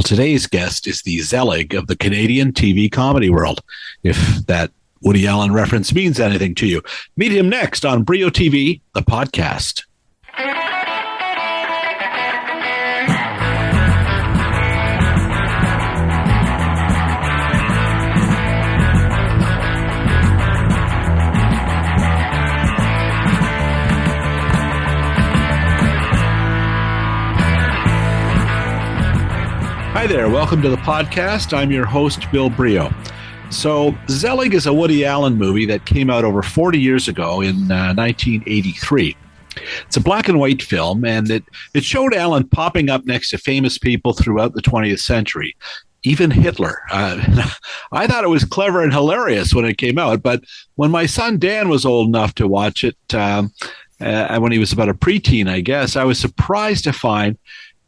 Well, today's guest is the Zelig of the Canadian TV comedy world, if that Woody Allen reference means anything to you. Meet him next on Brio TV, the podcast. Hi there, welcome to the podcast. I'm your host, Bill Brio. So, Zelig is a Woody Allen movie that came out over 40 years ago in 1983. It's a black and white film, and it showed Allen popping up next to famous people throughout the 20th century, even Hitler. I thought it was clever and hilarious when it came out, but when my son Dan was old enough to watch it, when he was about a preteen, I guess, I was surprised to find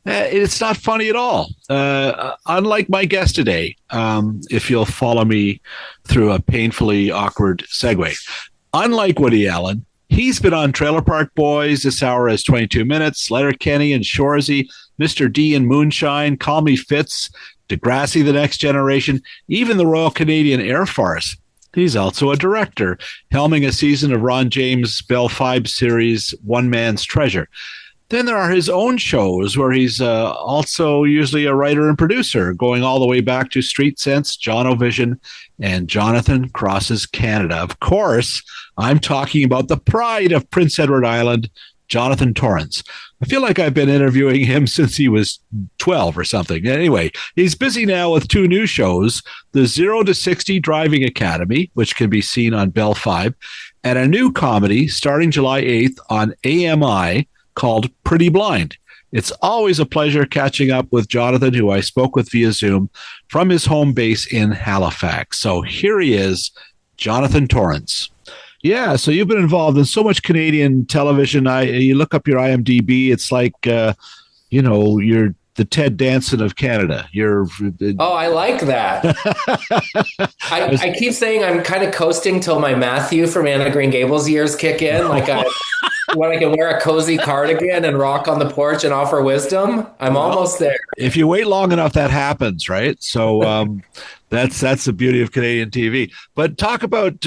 it's not funny at all. Unlike my guest today, if you'll follow me through a painfully awkward segue. Unlike Woody Allen, he's been on Trailer Park Boys, This Hour Is 22 Minutes, Letterkenny and Shoresy, Mr. D and Moonshine, Call Me Fitz, Degrassi, The Next Generation, even the Royal Canadian Air Farce. He's also a director, helming a season of Ron James' Bell Fibe series, One Man's Treasure. Then there are his own shows where he's also usually a writer and producer, going all the way back to Street Sense, Jonovision, and Jonathan Crosses Canada. Of course, I'm talking about the pride of Prince Edward Island, Jonathan Torrens. I feel like I've been interviewing him since he was 12 or something. Anyway, he's busy now with two new shows, the 0 to 60 Driving Academy, which can be seen on Bell Fibe, and a new comedy starting July 8th on AMI, called Pretty Blind. It's always a pleasure catching up with Jonathan, who I spoke with via Zoom from his home base in Halifax. So here he is, Jonathan Torrens. Yeah, so you've been involved in so much Canadian television. You look up your IMDb, it's like, you're the Ted Danson of Canada. I like that. I keep saying I'm kind of coasting till my Matthew from Anne of Green Gables years kick in. When I can wear a cozy cardigan and rock on the porch and offer wisdom, I'm almost there. If you wait long enough, that happens, right? So that's the beauty of Canadian TV. But talk about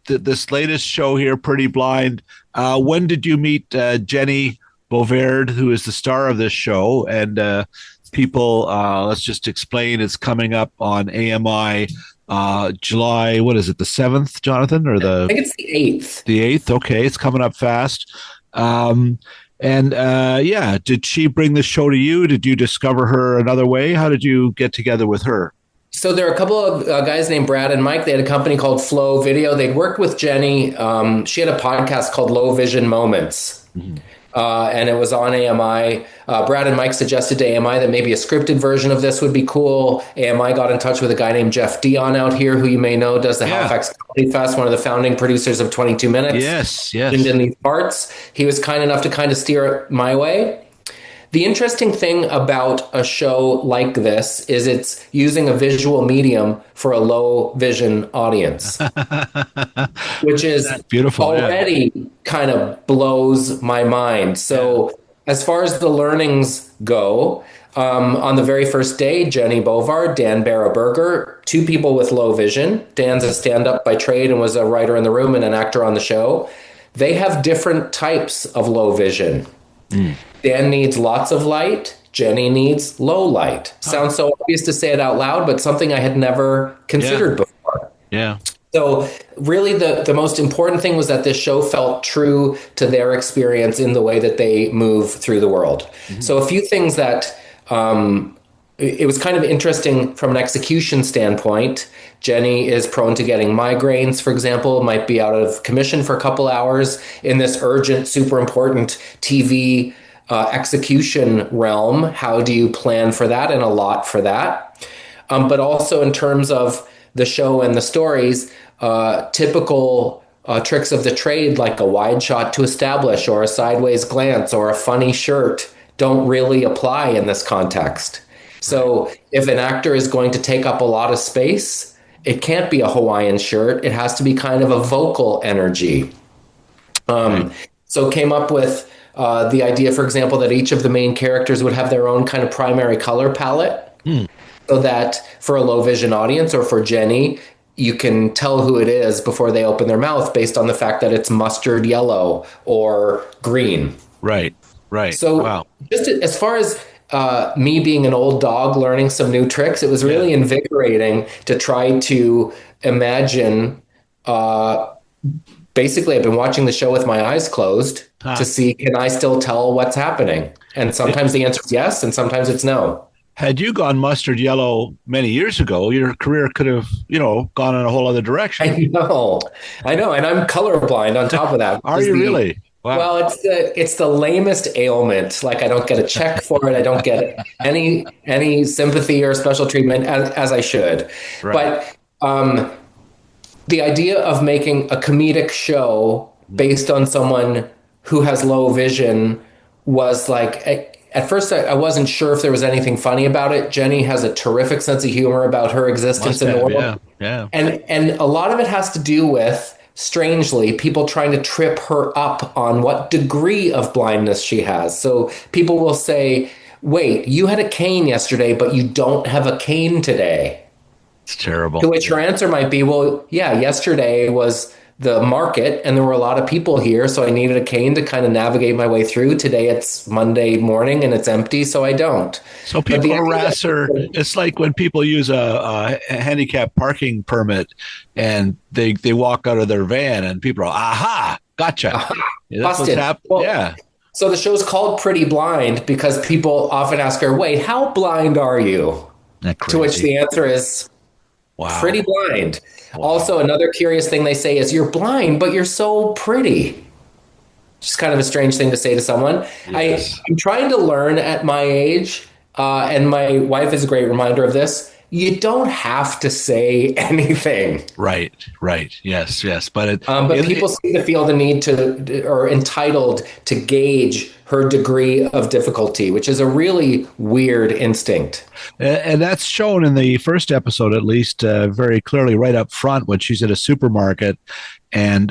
this latest show here, Pretty Blind. When did you meet Jennie Bovard, who is the star of this show? And people, let's just explain, it's coming up on AMI July, what is it, the 7th, Jonathan? I think it's the 8th. The 8th, okay, it's coming up fast. Did she bring the show to you? Did you discover her another way? How did you get together with her? So there are a couple of guys named Brad and Mike. They had a company called Flow Video. They'd worked with Jennie. She had a podcast called Low Vision Moments. Mm-hmm. And it was on AMI. Brad and Mike suggested to AMI that maybe a scripted version of this would be cool. AMI got in touch with a guy named Jeff Dion out here, who you may know does the Halifax Comedy Fest, one of the founding producers of 22 Minutes. Yes. In these parts. He was kind enough to kind of steer it my way. The interesting thing about a show like this is it's using a visual medium for a low vision audience, which is beautiful. Already kind of blows my mind. So as far as the learnings go, on the very first day, Jennie Bovard, Dan Barraberger, two people with low vision. Dan's a stand-up by trade and was a writer in the room and an actor on the show. They have different types of low vision. Dan needs lots of light. Jennie needs low light. Sounds so obvious to say it out loud, but something I had never considered before. Yeah. So really the most important thing was that this show felt true to their experience in the way that they move through the world. Mm-hmm. So a few things that it was kind of interesting from an execution standpoint. Jennie is prone to getting migraines, for example, might be out of commission for a couple hours in this urgent, super important TV execution realm. How do you plan for that? And a lot for that. But also in terms of the show and the stories, typical tricks of the trade, like a wide shot to establish or a sideways glance or a funny shirt, don't really apply in this context. So if an actor is going to take up a lot of space, it can't be a Hawaiian shirt. It has to be kind of a vocal energy. So came up with the idea, for example, that each of the main characters would have their own kind of primary color palette. So that for a low vision audience or for Jennie, you can tell who it is before they open their mouth based on the fact that it's mustard yellow or green. Right. So wow. Just as far as me being an old dog learning some new tricks, it was really invigorating to try to imagine. Basically, I've been watching the show with my eyes closed to see, can I still tell what's happening? And sometimes the answer is yes, and sometimes it's no. Had you gone mustard yellow many years ago, your career could have, gone in a whole other direction. I know, and I'm colorblind on top of that. Are you really? Wow. Well, it's the lamest ailment. Like, I don't get a check for it. I don't get any sympathy or special treatment as I should. Right. But the idea of making a comedic show based on someone who has low vision was like, at first I wasn't sure if there was anything funny about it. Jennie has a terrific sense of humor about her existence in the world. Yeah. And a lot of it has to do with, strangely, people trying to trip her up on what degree of blindness she has. So people will say, wait, you had a cane yesterday, but you don't have a cane today. It's terrible. To which her answer might be, well, yeah, yesterday was the market and there were a lot of people here, so I needed a cane to kind of navigate my way through. Today it's Monday morning and it's empty, so I don't. So people harass her. It's like when people use a handicap parking permit and they walk out of their van and people are, aha, gotcha. That's what's happened. Well, so the show's called Pretty Blind because people often ask her, wait, how blind are you? To which the answer is, wow. Pretty blind. Wow. Also, another curious thing they say is, you're blind, but you're so pretty. Just kind of a strange thing to say to someone. Yes. I'm trying to learn at my age, and my wife is a great reminder of this. You don't have to say anything. Right. Yes. But people seem to feel the need to, or entitled to gauge her degree of difficulty, which is a really weird instinct. And that's shown in the first episode, at least, very clearly right up front when she's at a supermarket and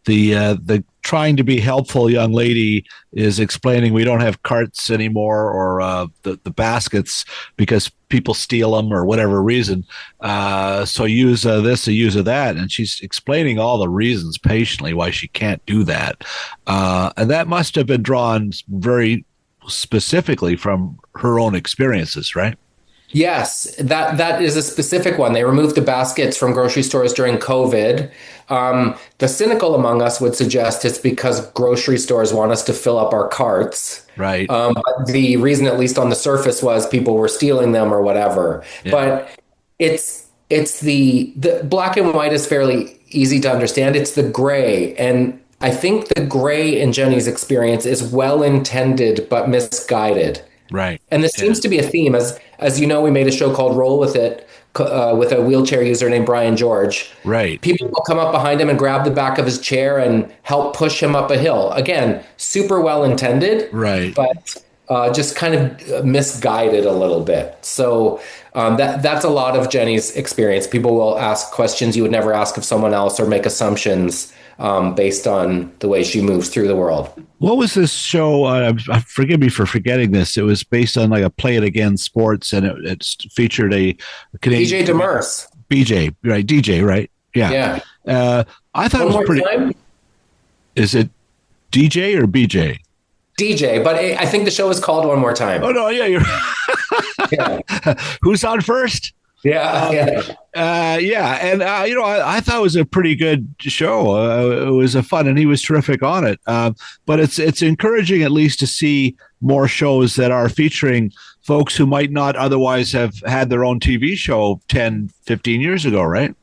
the trying to be helpful young lady is explaining we don't have carts anymore or the baskets because people steal them or whatever reason. So use this or use that. And she's explaining all the reasons patiently why she can't do that. And that must have been drawn very specifically from her own experiences, right? Yes, that is a specific one. They removed the baskets from grocery stores during COVID. The cynical among us would suggest it's because grocery stores want us to fill up our carts. Right. But the reason, at least on the surface, was people were stealing them or whatever. Yeah. But it's the black and white is fairly easy to understand. It's the gray. And I think the gray in Jennie's experience is well-intended but misguided. Right. And this seems to be a theme. As you know, we made a show called Roll With It with a wheelchair user named Brian George. Right. People will come up behind him and grab the back of his chair and help push him up a hill. Again, super well intended. Right. But just kind of misguided a little bit. So that's a lot of Jennie's experience. People will ask questions you would never ask of someone else or make assumptions based on the way she moves through the world. What was this show? Forgive me for forgetting this. It was based on like a Play It Again Sports, and it featured a Canadian BJ Demers. BJ, right? DJ, right? Yeah. I thought it was pretty. Time? Is it DJ or BJ? DJ, but I think the show is called One More Time. Oh no, yeah, you're. Yeah. Who's on first? Yeah. And I thought it was a pretty good show. It was a fun, and he was terrific on it. But it's encouraging at least to see more shows that are featuring folks who might not otherwise have had their own TV show 10, 15 years ago, right?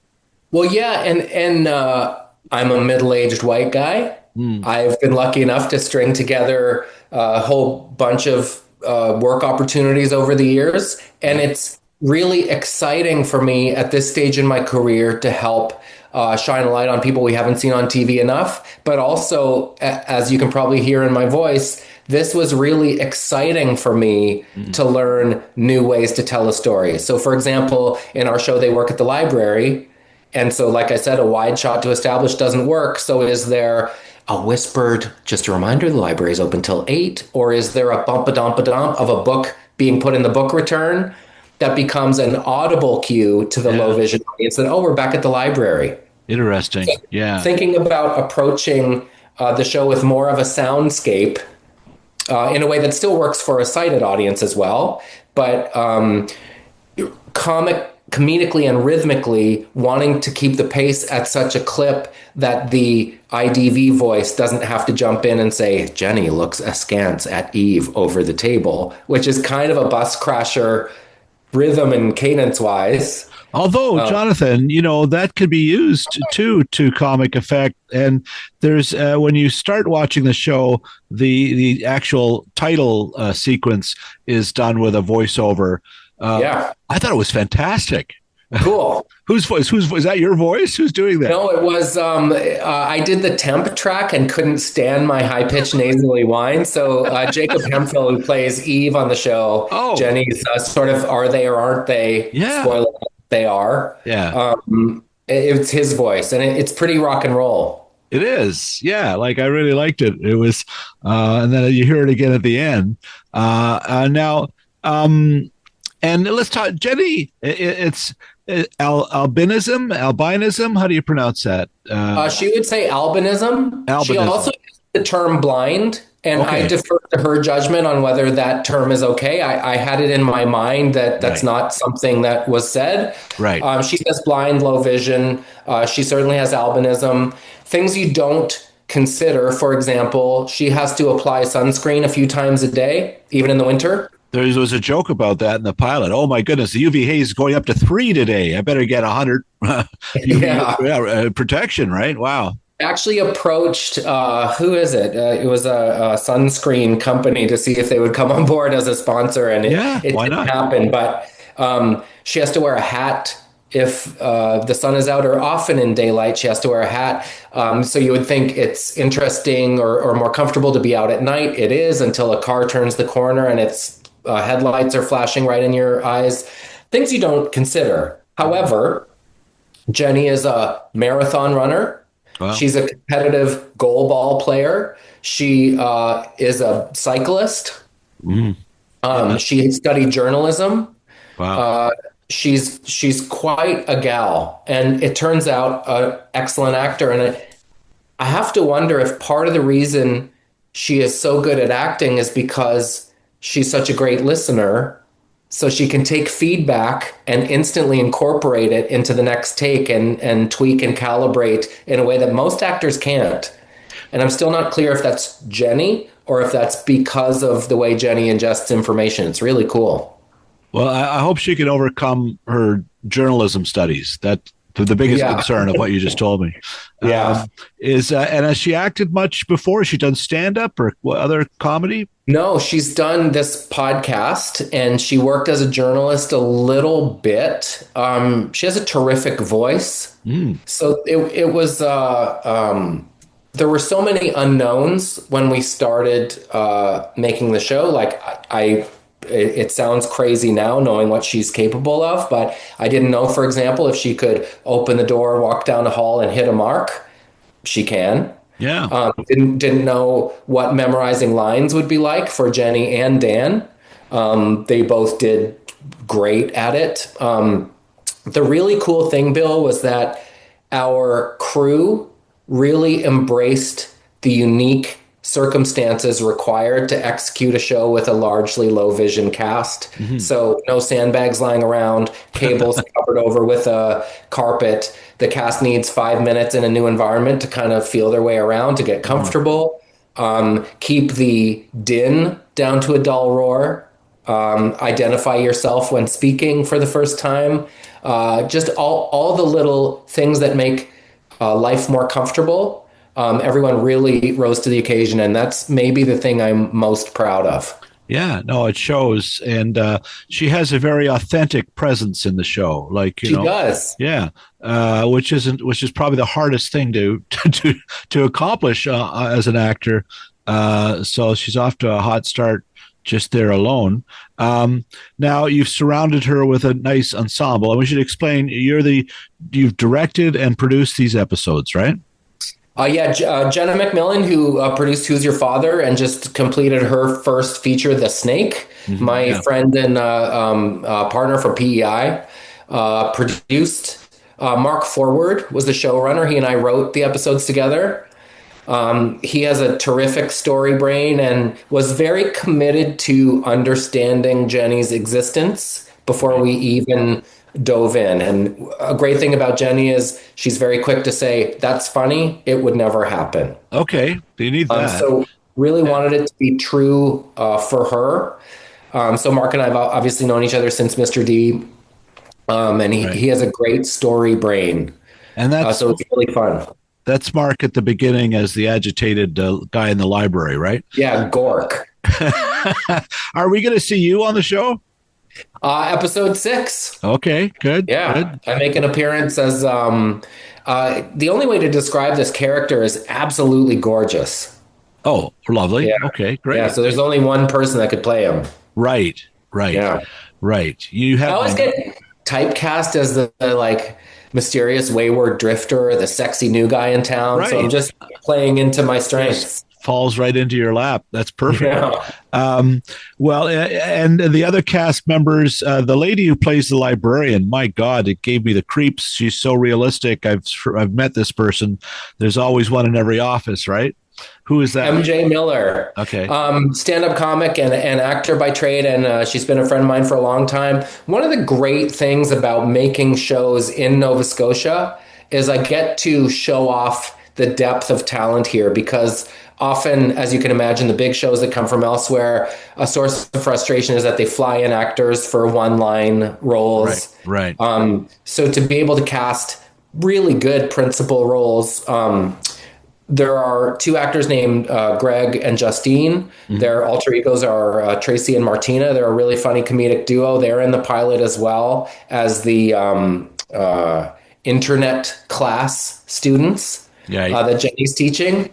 Well, yeah, and I'm a middle-aged white guy. I've been lucky enough to string together a whole bunch of work opportunities over the years, and it's really exciting for me at this stage in my career to help shine a light on people we haven't seen on TV enough. But also, as you can probably hear in my voice, this was really exciting for me to learn new ways to tell a story. So, for example, in our show, they work at the library. And so, like I said, a wide shot to establish doesn't work. So is there a whispered, just a reminder, the library is open till 8? Or is there a bump-a-dump-a-dump of a book being put in the book return that becomes an audible cue to the low vision audience that, oh, we're back at the library? Interesting. So thinking about approaching the show with more of a soundscape in a way that still works for a sighted audience as well, but comedically and rhythmically wanting to keep the pace at such a clip that the IDV voice doesn't have to jump in and say, Jenny looks askance at Eve over the table, which is kind of a bus crasher rhythm and cadence wise. Although, Jonathan, that could be used too to comic effect. And there's when you start watching the show, the actual title sequence is done with a voiceover. I thought it was fantastic. Cool. Whose voice? Is that your voice? Who's doing that? No, it was. I did the temp track and couldn't stand my high pitched nasally whine. So Jacob Hemphill, who plays Eve on the show, Jenny's sort of "Are they or aren't they?" Spoiler. They are. Yeah. It's his voice, and it's pretty rock and roll. It is. Yeah. Like, I really liked it. It was, and then you hear it again at the end. Now, and let's talk, Jenny, it's albinism. How do you pronounce that? She would say albinism. She also uses the term blind. And I defer to her judgment on whether that term is okay. I had it in my mind that that's not something that was said. Right. She says blind, low vision. She certainly has albinism. Things you don't consider, for example, she has to apply sunscreen a few times a day, even in the winter. There was a joke about that in the pilot. Oh, my goodness, the UV haze is going up to 3 today. I better get 100 UV protection, right? Wow. Actually approached, who is it? It was a sunscreen company to see if they would come on board as a sponsor, and it didn't happen. But she has to wear a hat if the sun is out, or often in daylight, she has to wear a hat. So you would think it's interesting or more comfortable to be out at night. It is, until a car turns the corner and its headlights are flashing right in your eyes. Things you don't consider. However, Jenny is a marathon runner. Wow. She's a competitive goalball player. She is a cyclist. She studied journalism. Wow. She's quite a gal, and it turns out an excellent actor. And I have to wonder if part of the reason she is so good at acting is because she's such a great listener. So she can take feedback and instantly incorporate it into the next take and tweak and calibrate in a way that most actors can't. And I'm still not clear if that's Jenny or if that's because of the way Jenny ingests information. It's really cool. Well, I hope she can overcome her journalism studies. That's the biggest concern of what you just told me. Yeah. And has she acted much before? Has she done stand-up or other comedy? No, she's done this podcast, and she worked as a journalist a little bit. She has a terrific voice. So it was, there were so many unknowns when we started making the show. Like, it sounds crazy now knowing what she's capable of, but I didn't know, for example, if she could open the door, walk down the hall, and hit a mark. She can. Yeah. Didn't know what memorizing lines would be like for Jenny and Dan. They both did great at it. The really cool thing, Bill, was that our crew really embraced the unique circumstances required to execute a show with a largely low vision cast. So no sandbags lying around, cables covered over with a carpet. The cast needs 5 minutes in a new environment to kind of feel their way around, to get comfortable. Keep the din down to a dull roar. Identify yourself when speaking for the first time. Just all the little things that make life more comfortable. Everyone really rose to the occasion, and that's maybe the thing I'm most proud of. Yeah, no, it shows, and she has a very authentic presence in the show. Like, she does, yeah, which is probably the hardest thing to accomplish as an actor. So she's off to a hot start just there alone. Now you've surrounded her with a nice ensemble, and we should explain you've directed and produced these episodes, right? Jenna McMillan, who produced Who's Your Father and just completed her first feature, The Snake. My friend and partner for PEI produced. Mark Forward was the showrunner. He and I wrote the episodes together. He has a terrific story brain and was very committed to understanding Jennie's existence before we even dove in. And a great thing about Jennie is she's very quick to say, that's funny. It would never happen. Okay. You need that. So really wanted it to be true for her. So Mark and I have obviously known each other since Mr. D. And he has a great story brain. And that's so it's really fun. That's Mark at the beginning as the agitated guy in the library, right? Yeah, Gork. Are we going to see you on the show? Episode 6. Okay, good. Yeah, good. I make an appearance as the only way to describe this character is absolutely gorgeous. Oh, lovely. Yeah. Okay, great. Yeah, so there's only one person that could play him. Right. Yeah. Right. I always get typecast as the like mysterious wayward drifter, the sexy new guy in town. Right. So I'm just playing into my strengths. Falls right into your lap. That's perfect. Yeah. Well, and the other cast members, the lady who plays the librarian, my God, it gave me the creeps. She's so realistic. I've met this person. There's always one in every office, right? Who is that? MJ Miller. Okay. Stand-up comic and actor by trade, and she's been a friend of mine for a long time. One of the great things about making shows in Nova Scotia is I get to show off the depth of talent here because often, as you can imagine, the big shows that come from elsewhere, a source of frustration is that they fly in actors for one-line roles. Right. So to be able to cast really good principal roles, there are 2 actors named Greg and Justine. Mm-hmm. Their alter egos are Tracy and Martina. They're a really funny comedic duo. They're in the pilot as well as the internet class students that Jennie's teaching.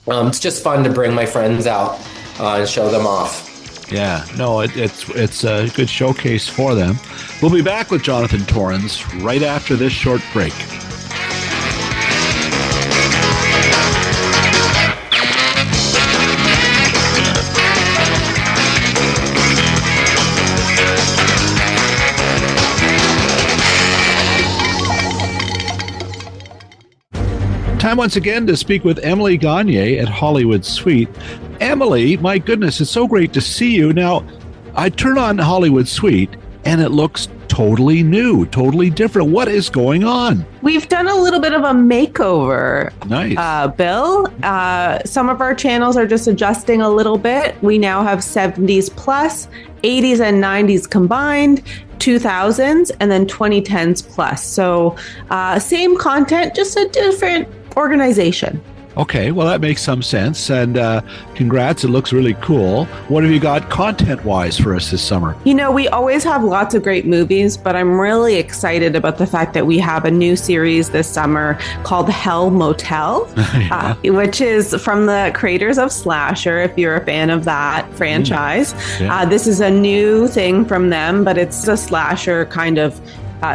It's just fun to bring my friends out and show them off. Yeah, no, it's a good showcase for them. We'll be back with Jonathan Torrens right after this short break. Time once again to speak with Emily Gagne at Hollywood Suite. Emily, my goodness, it's so great to see you. Now, I turn on Hollywood Suite and it looks totally new, totally different. What is going on? We've done a little bit of a makeover. Nice. Bill. Some of our channels are just adjusting a little bit. We now have 70s plus, 80s and 90s combined, 2000s, and then 2010s plus. So same content, just a different organization. Okay, well, that makes some sense. And congrats, it looks really cool. What have you got content-wise for us this summer? You know, we always have lots of great movies, but I'm really excited about the fact that we have a new series this summer called Hell Motel, which is from the creators of Slasher, if you're a fan of that franchise. This is a new thing from them, but it's a slasher kind of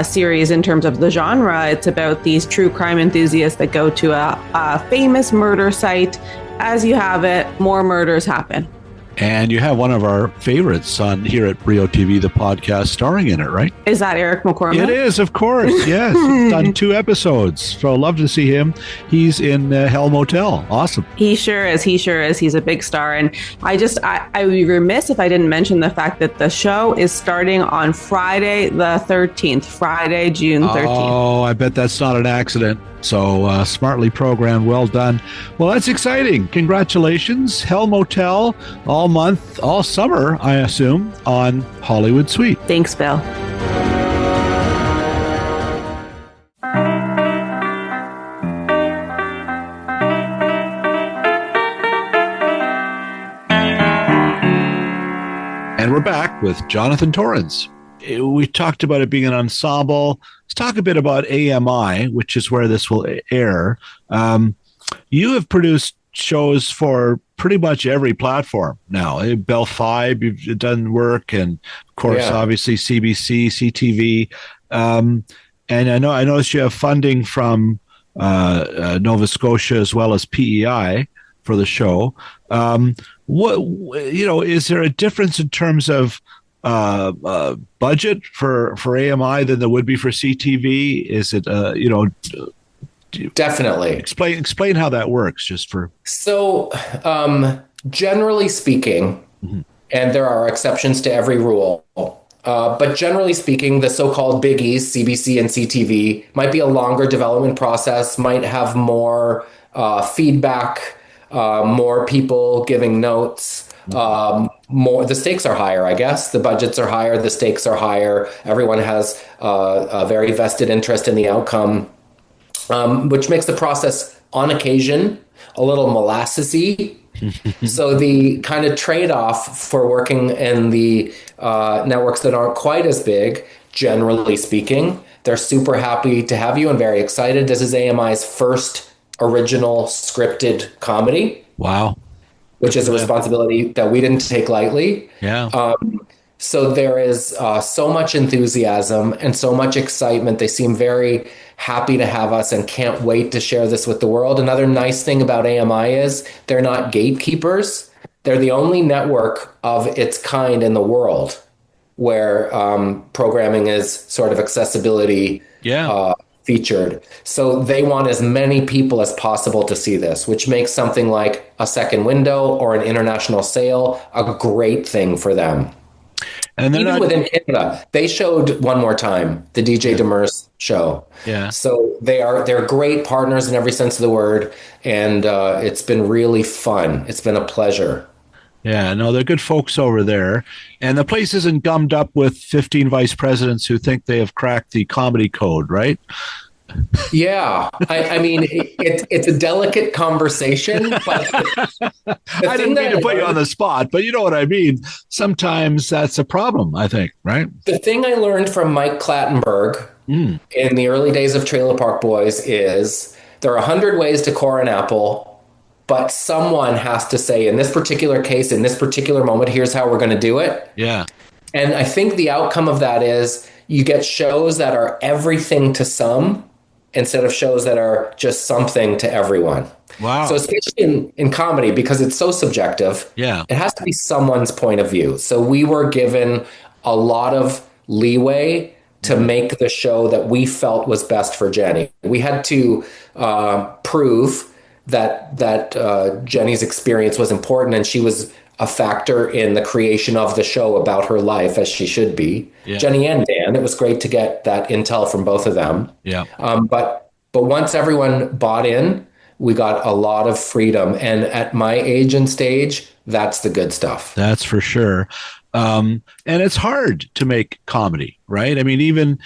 series in terms of the genre. It's about these true crime enthusiasts that go to a famous murder site. As you have it, more murders happen. And you have one of our favorites on here at Brio TV, the podcast, starring in it, right? Is that Eric McCormack? It is, of course. Yes. Done 2 episodes. So love to see him. He's in Hell Motel. Awesome. He sure is. He's a big star. And I would be remiss if I didn't mention the fact that the show is starting on Friday the 13th, Friday, June 13th. Oh, I bet that's not an accident. So smartly programmed. Well done. Well, that's exciting. Congratulations. Hell Motel all month, all summer, I assume, on Hollywood Suite. Thanks, Bill. And we're back with Jonathan Torrens. We talked about it being an ensemble. Let's talk a bit about AMI, which is where this will air. You have produced shows for pretty much every platform now. Bell Fibe, you've done work, and of course, obviously CBC, CTV. And I noticed you have funding from Nova Scotia as well as PEI for the show. Is there a difference in terms of budget for AMI than there would be for CTV? Is it Definitely. Explain how that works, just for. So, generally speaking, and there are exceptions to every rule, but generally speaking, the so-called biggies, CBC and CTV, might be a longer development process, might have more feedback, more people giving notes, more. The stakes are higher, I guess. The budgets are higher, the stakes are higher. Everyone has a very vested interest in the outcome, which makes the process, on occasion, a little molassesy. So the kind of trade-off for working in the networks that aren't quite as big, generally speaking, they're super happy to have you and very excited. This is AMI's first original scripted comedy. Wow. Which is a responsibility that we didn't take lightly. Yeah. So there is so much enthusiasm and so much excitement. They seem very happy to have us and can't wait to share this with the world. Another nice thing about AMI is they're not gatekeepers. They're the only network of its kind in the world where programming is sort of accessibility featured. So they want as many people as possible to see this, which makes something like a second window or an international sale a great thing for them. And even within Canada, they showed One More Time, the DJ Demers show. Yeah. So they're great partners in every sense of the word, and it's been really fun. It's been a pleasure. Yeah, no, they're good folks over there. And the place isn't gummed up with 15 vice presidents who think they have cracked the comedy code, right? Yeah. I mean, it's a delicate conversation. But I didn't mean to put you on the spot, but you know what I mean. Sometimes that's a problem, I think, right? The thing I learned from Mike Clattenburg in the early days of Trailer Park Boys is there are 100 ways to core an apple, but someone has to say, in this particular case, in this particular moment, here's how we're going to do it. Yeah. And I think the outcome of that is you get shows that are everything to some instead of shows that are just something to everyone. Wow. So especially in comedy, because it's so subjective, it has to be someone's point of view. So we were given a lot of leeway to make the show that we felt was best for Jennie. We had to prove that Jennie's experience was important, and she was a factor in the creation of the show about her life, as she should be. Yeah. Jennie and Dan, it was great to get that intel from both of them. Yeah. But once everyone bought in, we got a lot of freedom. And at my age and stage, that's the good stuff. That's for sure. And it's hard to make comedy, right? I mean, even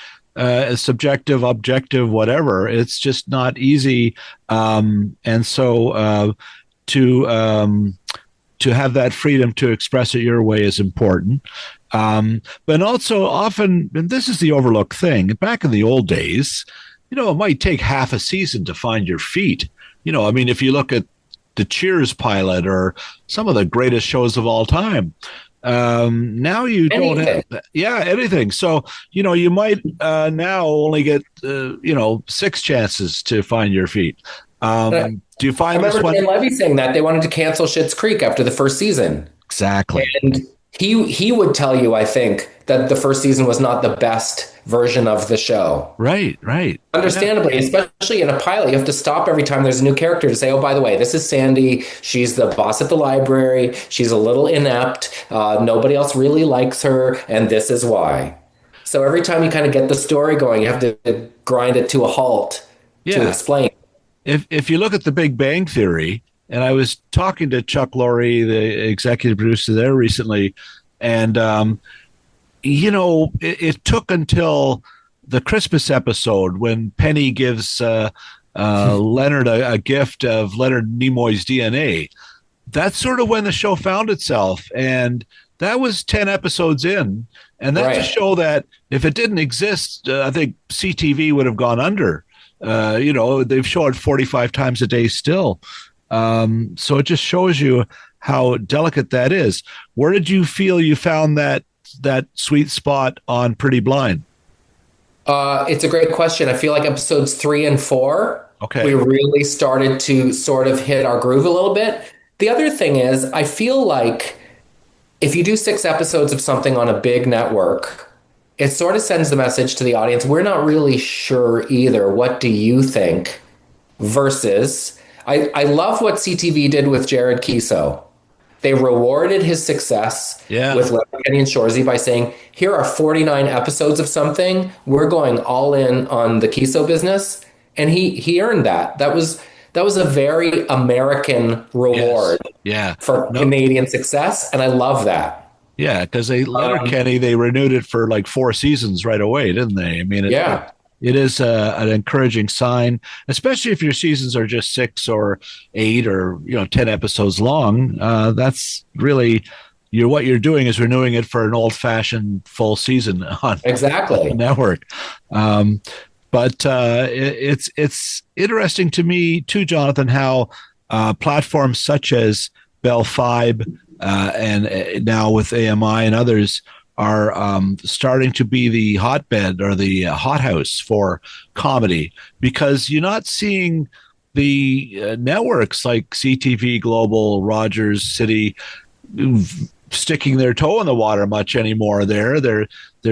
subjective, objective, whatever, it's just not easy. And so to have that freedom to express it your way is important. But also often, and this is the overlooked thing, back in the old days, it might take half a season to find your feet. I mean, if you look at the Cheers pilot or some of the greatest shows of all time, now you don't have anything. So, you might now only get, 6 chances to find your feet. Do you find I remember Dan Levy saying that they wanted to cancel Schitt's Creek after the first season. Exactly. And he would tell you, I think, that the first season was not the best version of the show. Right. Understandably, especially in a pilot, you have to stop every time there's a new character to say, oh, by the way, this is Sandy. She's the boss at the library. She's a little inept. Nobody else really likes her. And this is why. So every time you kind of get the story going, you have to grind it to a halt to explain. If you look at The Big Bang Theory, and I was talking to Chuck Lorre, the executive producer there recently, and, it took until the Christmas episode when Penny gives Leonard a gift of Leonard Nimoy's DNA. That's sort of when the show found itself. And that was 10 episodes in. And that's a show that if it didn't exist, I think CTV would have gone under. They've shown it 45 times a day still. So it just shows you how delicate that is. Where did you feel you found that sweet spot on Pretty Blind? It's a great question. I feel like episodes 3 and 4 Okay. we really started to sort of hit our groove a little bit. The other thing is, I feel like if you do 6 episodes of something on a big network, it sort of sends the message to the audience, we're not really sure either. What do you think? Versus, I love what CTV did with Jared Keeso. They rewarded his success with Letterkenny and Shoresy by saying, here are 49 episodes of something. We're going all in on the Keeso business. And he earned that. That was a very American reward for Canadian success. And I love that. Yeah, because Letterkenny, they renewed it for like 4 seasons right away, didn't they? I mean, it is an encouraging sign, especially if your seasons are just 6 or 8 or 10 episodes long. That's really what you're doing is renewing it for an old-fashioned full season on the network. But it's interesting to me too, Jonathan, how platforms such as Bell Fibe and now with AMI and others are starting to be the hotbed or the hothouse for comedy, because you're not seeing the networks like CTV, Global, Rogers, City sticking their toe in the water much anymore. They're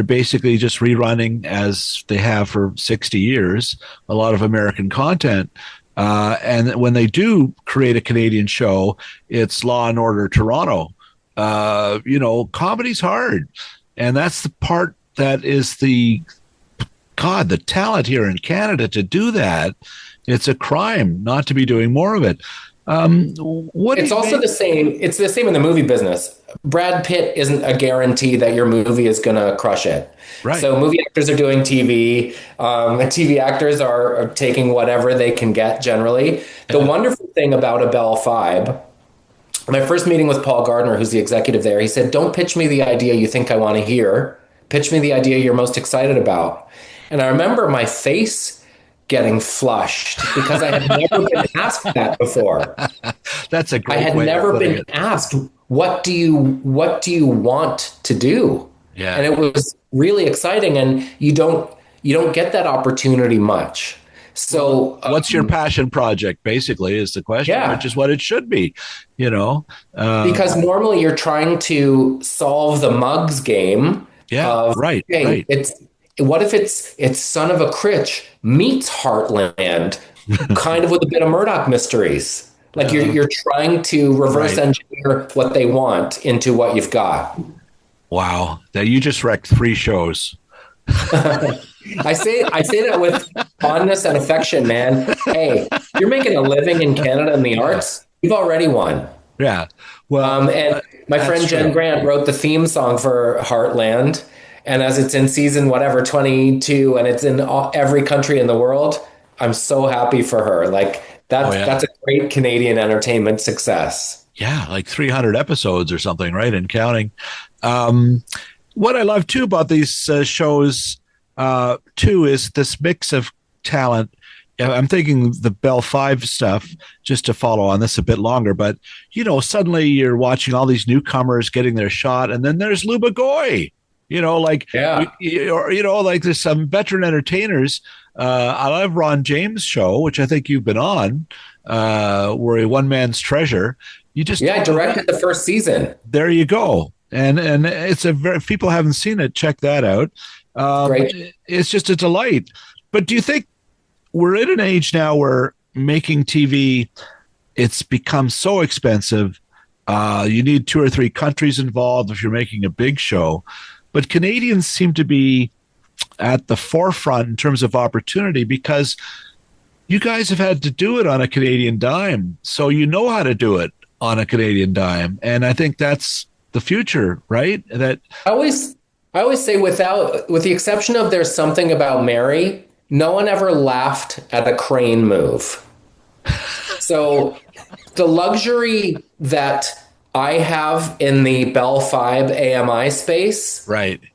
basically just rerunning, as they have for 60 years, a lot of American content. And when they do create a Canadian show, it's Law and Order Toronto. Comedy's hard. And that's the part that is the talent here in Canada to do that. It's a crime not to be doing more of it. It's also the same. It's the same in the movie business. Brad Pitt isn't a guarantee that your movie is going to crush it. Right. So movie actors are doing TV. TV actors are taking whatever they can get generally. The wonderful thing about a Bell Fibe, my first meeting with Paul Gardner, who's the executive there, he said, don't pitch me the idea you think I want to hear. Pitch me the idea you're most excited about. And I remember my face getting flushed because I had never been asked that before. That's a great way. I had never been asked, what do you want to do? Yeah. And it was really exciting, and you don't get that opportunity much. So what's your passion project, basically, is the question, which is what it should be, because normally you're trying to solve the mugs game. Yeah. Right. What if it's Son of a Critch meets Heartland, kind of with a bit of Murdoch Mysteries? Like you're trying to reverse engineer what they want into what you've got. Wow, now you just wrecked 3 shows. I say that with fondness and affection, man. Hey, you're making a living in Canada in the arts. You've already won. Yeah. Well, and my friend Jen Grant wrote the theme song for Heartland. And as it's in season 22 and it's in every country in the world, I'm so happy for her. Like that's a great Canadian entertainment success. Yeah, like 300 episodes or something, right? And counting. What I love too about these shows too is this mix of talent. I'm thinking the Bell Fibe stuff, just to follow on this a bit longer, but suddenly you're watching all these newcomers getting their shot, and then there's Luba Goy. Like there's some veteran entertainers. I love Ron James' show, which I think you've been on, where a one man's treasure. I directed the first season. There you go, and it's if people haven't seen it, check that out. Great. It's just a delight. But do you think we're in an age now where making TV, it's become so expensive? You need 2 or 3 countries involved if you're making a big show. But Canadians seem to be at the forefront in terms of opportunity, because you guys have had to do it on a Canadian dime. So you know how to do it on a Canadian dime. And I think that's the future, right? That I always say, with the exception of There's Something About Mary, no one ever laughed at a crane move. So the luxury that I have in the Bell Fibe AMI space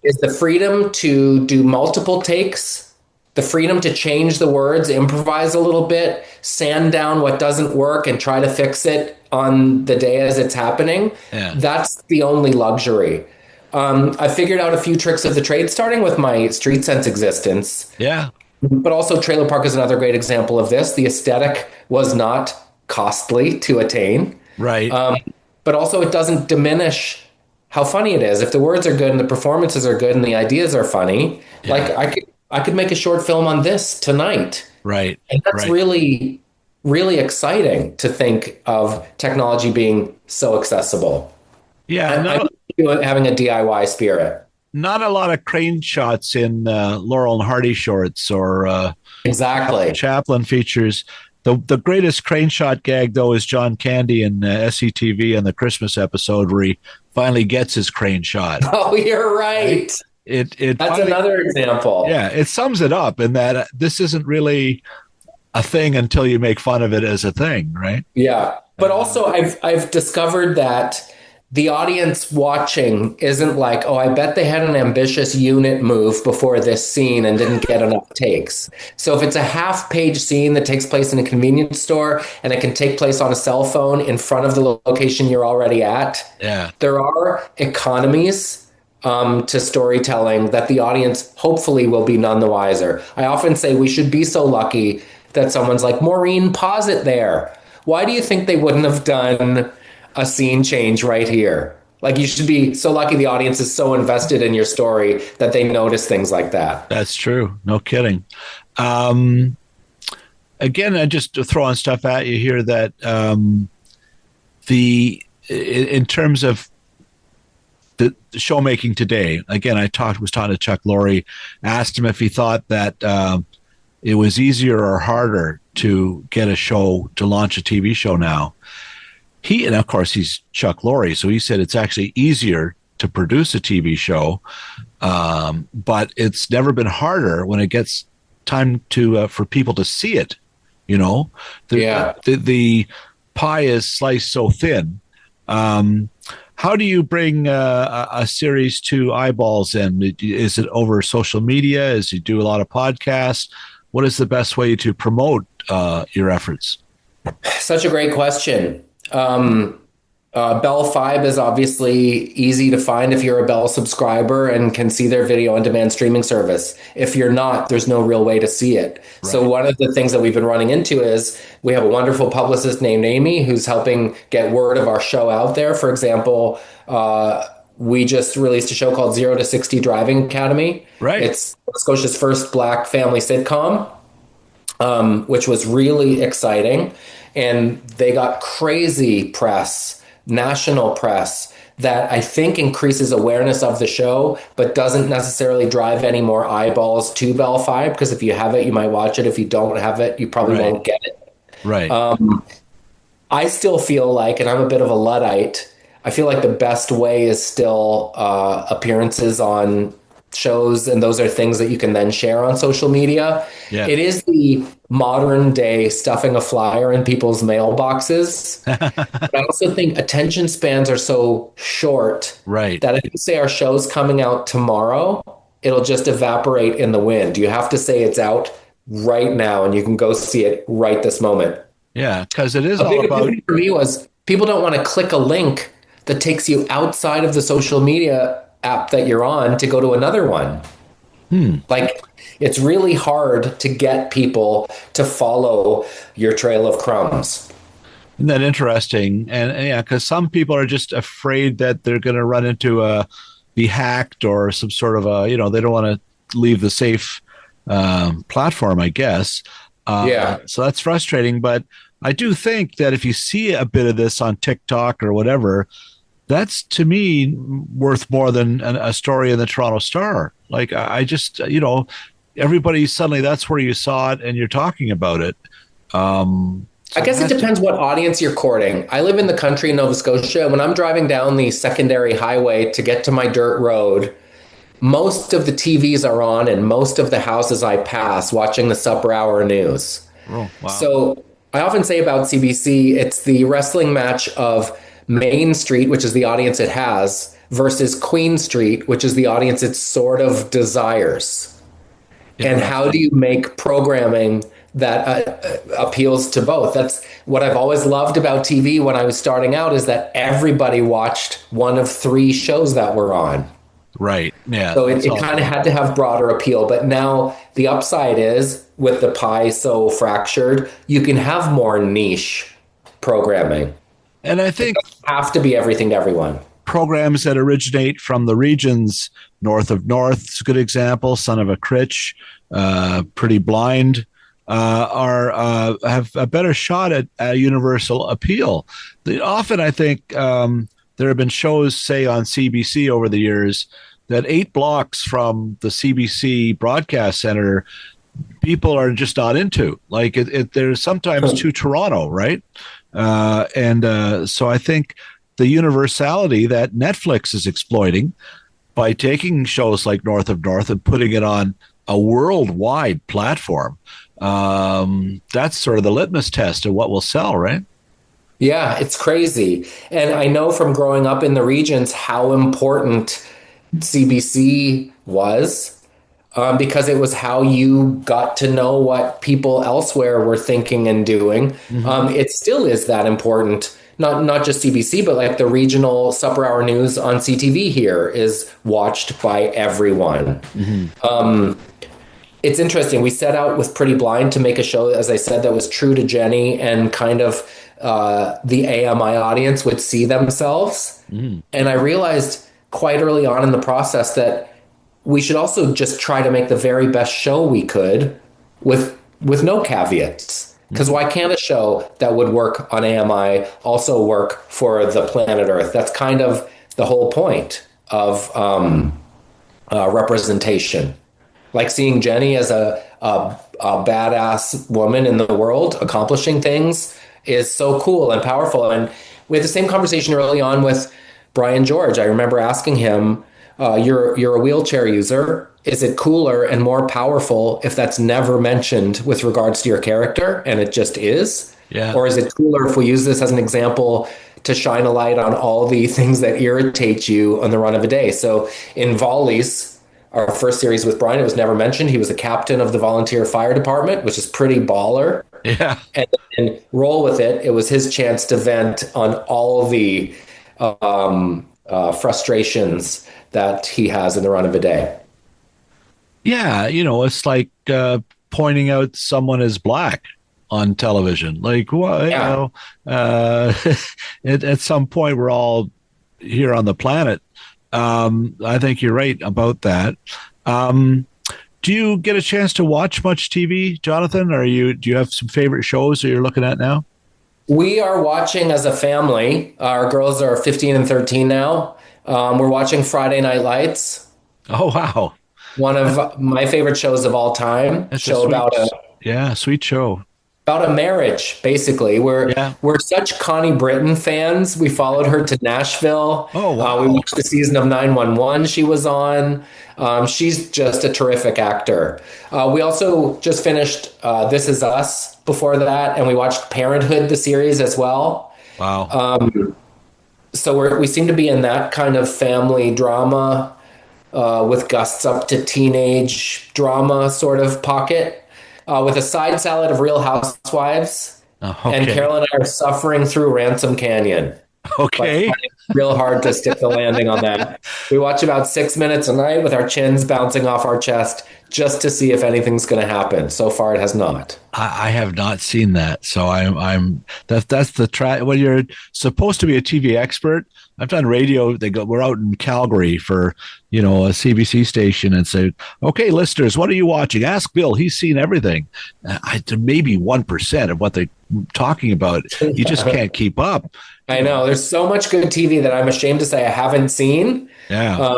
is the freedom to do multiple takes, the freedom to change the words, improvise a little bit, sand down what doesn't work and try to fix it on the day as it's happening. Yeah. That's the only luxury. I figured out a few tricks of the trade, starting with my Street Sense existence. Yeah. But also Trailer Park is another great example of this. The aesthetic was not costly to attain. Right. But also it doesn't diminish how funny it is. If the words are good and the performances are good and the ideas are funny, like I could make a short film on this tonight. Right. And that's really, really exciting to think of technology being so accessible. Yeah. Having a DIY spirit. Not a lot of crane shots in Laurel and Hardy shorts or exactly Chaplin features. The greatest crane shot gag, though, is John Candy in SCTV and the Christmas episode where he finally gets his crane shot. Oh, you're right. That's finally, another example. Yeah, it sums it up in that this isn't really a thing until you make fun of it as a thing, right? Yeah, but also I've discovered that the audience watching isn't like, oh, I bet they had an ambitious unit move before this scene and didn't get enough takes. So if it's a half-page scene that takes place in a convenience store and it can take place on a cell phone in front of the location you're already at, there are economies to storytelling that the audience hopefully will be none the wiser. I often say we should be so lucky that someone's like, Maureen, pause it there. Why do you think they wouldn't have done a scene change right here? Like, you should be so lucky the audience is so invested in your story that they notice things like that. That's true. No kidding. Again, I just throwing stuff at you here that in terms of the show making today, again, was talking to Chuck Lorre, asked him if he thought that it was easier or harder to get a show, to launch a TV show now. And of course, he's Chuck Lorre, so he said it's actually easier to produce a TV show, but it's never been harder when it gets time to for people to see it. You know, the pie is sliced so thin. How do you bring a series to eyeballs? And is it over social media? Is you do a lot of podcasts? What is the best way to promote your efforts? Such a great question. Bell Fibe is obviously easy to find if you're a Bell subscriber and can see their video on demand streaming service. If you're not, there's no real way to see it. Right. So one of the things that we've been running into is we have a wonderful publicist named Amy who's helping get word of our show out there. For example, we just released a show called 0 to 60 Driving Academy. Right. It's Nova Scotia's first Black family sitcom, which was really exciting. And they got crazy press, national press, that I think increases awareness of the show, but doesn't necessarily drive any more eyeballs to Bell Fibe, because if you have it, you might watch it. If you don't have it, you probably won't get it. Right. I still feel like, and I'm a bit of a Luddite, I feel like the best way is still appearances on shows, and those are things that you can then share on social media. Yeah. It is the modern day stuffing a flyer in people's mailboxes. But I also think attention spans are so short that if you say our show's coming out tomorrow, it'll just evaporate in the wind. You have to say it's out right now and you can go see it right this moment. Yeah, because it is all about... For me was people don't want to click a link that takes you outside of the social media app that you're on to go to another one. Like, it's really hard to get people to follow your trail of crumbs. Isn't that interesting? And yeah, because some people are just afraid that they're going to run into be hacked or some sort of they don't want to leave the safe platform, I guess. So that's frustrating. But I do think that if you see a bit of this on TikTok or whatever, that's, to me, worth more than a story in the Toronto Star. Like, I just, everybody suddenly, that's where you saw it and you're talking about it. I guess it depends what audience you're courting. I live in the country in Nova Scotia. When I'm driving down the secondary highway to get to my dirt road, most of the TVs are on and most of the houses I pass watching the Supper Hour news. Oh, wow. So I often say about CBC, it's the wrestling match of Main Street, which is the audience it has, versus Queen Street, which is the audience it sort of desires. Yeah. And how do you make programming that appeals to both? That's what I've always loved about TV when I was starting out, is that everybody watched one of 3 shows that were on. Right. Yeah. So it kind of had to have broader appeal. But now the upside is, with the pie so fractured, you can have more niche programming. And I think it doesn't have to be everything to everyone. Programs that originate from the regions north of North is a good example. Son of a Critch, Pretty Blind, have a better shot at universal appeal. Often, I think there have been shows, say on CBC over the years, that 8 blocks from the CBC broadcast center, people are just not into. Like they're sometimes too Toronto, right? So I think the universality that Netflix is exploiting by taking shows like North of North and putting it on a worldwide platform, that's sort of the litmus test of what will sell, right? Yeah, it's crazy. And I know from growing up in the regions how important CBC was, because it was how you got to know what people elsewhere were thinking and doing. It still is that important. Not just CBC, but like the regional supper hour news on CTV here is watched by everyone. It's interesting. We set out with Pretty Blind to make a show, as I said, that was true to Jennie and kind of the AMI audience would see themselves. And I realized quite early on in the process that we should also just try to make the very best show we could with no caveats. Because why can't a show that would work on AMI also work for the planet Earth? That's kind of the whole point of representation. Like seeing Jennie as a badass woman in the world accomplishing things is so cool and powerful. And we had the same conversation early on with Brian George. I remember asking him, you're a wheelchair user. Is it cooler and more powerful if that's never mentioned with regards to your character and it just is? Yeah. Or is it cooler if we use this as an example to shine a light on all the things that irritate you on the run of a day? So in Volleys, our first series with Brian, it was never mentioned. He was the captain of the volunteer fire department, which is pretty baller. Yeah. And roll with it. It was his chance to vent on all the frustrations that he has in the run of a day. Yeah, it's like pointing out someone as black on television. Like, well, at some point, we're all here on the planet. I think you're right about that. Do you get a chance to watch much TV, Jonathan? Do you have some favorite shows that you're looking at now? We are watching as a family. Our girls are 15 and 13 now. We're watching Friday Night Lights. Oh, wow. One of my favorite shows of all time. That's sweet show. About a marriage, basically. We're such Connie Britton fans. We followed her to Nashville. Oh, wow. We watched the season of 911 she was on. She's just a terrific actor. We also just finished This Is Us before that, and we watched Parenthood, the series, as well. Wow. So we seem to be in that kind of family drama with gusts up to teenage drama sort of pocket. With a side salad of Real Housewives. Okay. And Carol and I are suffering through Ransom Canyon. Okay. It's real hard to stick the landing on that. We watch about 6 minutes a night with our chins bouncing off our chest just to see if anything's going to happen. So far, it has not. I have not seen that. So that's the when you're supposed to be a TV expert. I've done radio. We're out in Calgary for, a CBC station and say, okay, listeners, what are you watching? Ask Bill. He's seen everything. Maybe 1% of what they're talking about. You just can't keep up. I know. There's so much good TV that I'm ashamed to say I haven't seen. Yeah.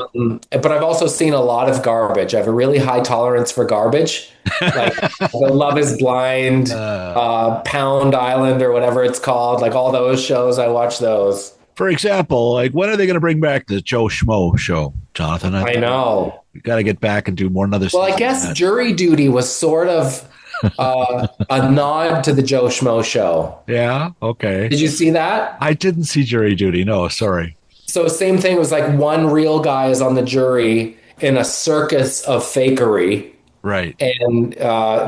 But I've also seen a lot of garbage. I have a really high tolerance for garbage. Like the Love is Blind, Pound Island, or whatever it's called. Like all those shows, I watch those. For example, like when are they going to bring back the Joe Schmo show, Jonathan? I know. We got to get back and do more another. Well, I guess Jury Duty was sort of a nod to the Joe Schmo show. Yeah. Okay. Did you see that? I didn't see Jury Duty. No, sorry. So same thing. It was like one real guy is on the jury in a circus of fakery. Right. And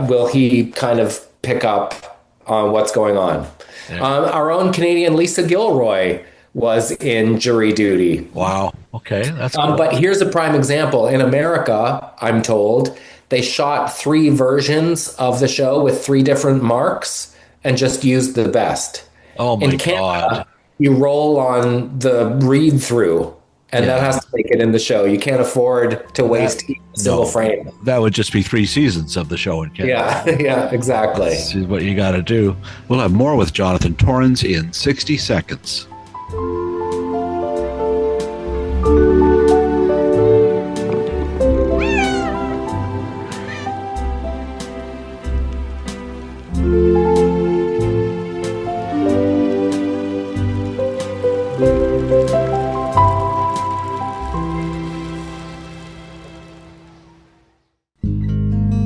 will he kind of pick up on what's going on? Yeah. Our own Canadian Lisa Gilroy was in Jury Duty. Wow. Okay, that's cool. But here's a prime example. In America, I'm told, they shot 3 versions of the show with 3 different marks and just used the best. Oh my in Canada, God. you roll on the read-through, and that has to make it in the show. You can't afford to waste a single frame. That would just be 3 seasons of the show in Canada. Yeah, exactly. This is what you got to do. We'll have more with Jonathan Torrens in 60 seconds.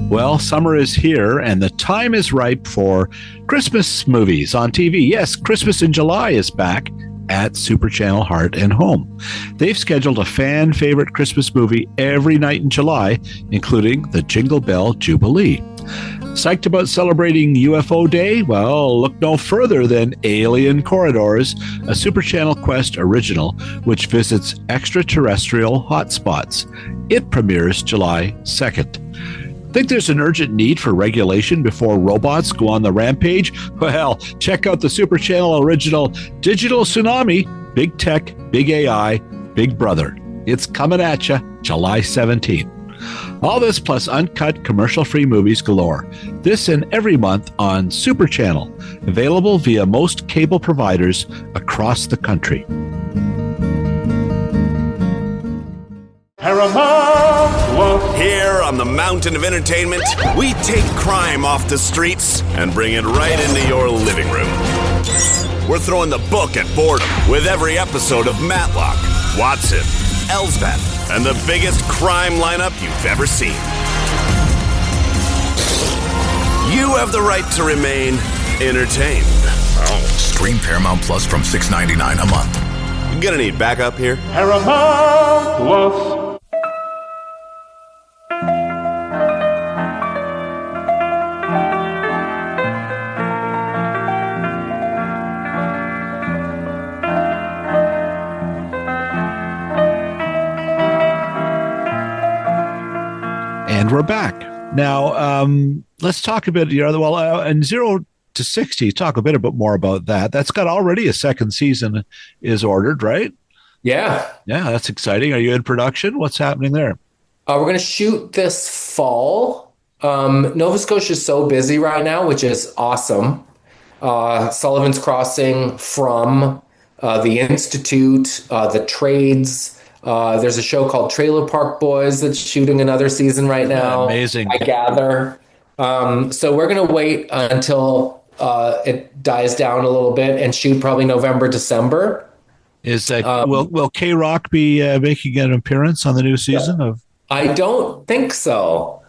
Well, summer is here, and the time is ripe for Christmas movies on TV. Yes, Christmas in July is back at Super Channel Heart and Home. They've scheduled a fan favorite Christmas movie every night in July, including the Jingle Bell Jubilee. Psyched about celebrating UFO Day? Well, look no further than Alien Corridors, a Super Channel Quest original which visits extraterrestrial hotspots. It premieres July 2nd. Think there's an urgent need for regulation before robots go on the rampage? Well, check out the Super Channel original Digital Tsunami, Big Tech, Big AI, Big Brother. It's coming at you July 17th. All this plus uncut commercial-free movies galore. This and every month on Super Channel, available via most cable providers across the country. Here on the Mountain of Entertainment, we take crime off the streets and bring it right into your living room. We're throwing the book at boredom with every episode of Matlock, Watson, Elsbeth, and the biggest crime lineup you've ever seen. You have the right to remain entertained. Stream Paramount Plus from $6.99 a month. You're gonna need backup here. Paramount Plus. And we're back. Now, let's talk a bit, in 0 to 60, talk a bit more about that. That's got already a second season is ordered, right? Yeah. Yeah, that's exciting. Are you in production? What's happening there? We're going to shoot this fall. Nova Scotia is so busy right now, which is awesome. Sullivan's Crossing, From, the Institute, the Trades. There's a show called Trailer Park Boys that's shooting another season right now. Amazing. I gather. So we're going to wait until it dies down a little bit and shoot probably November, December. Is that will J-Roc be making an appearance on the new season of? I don't think so.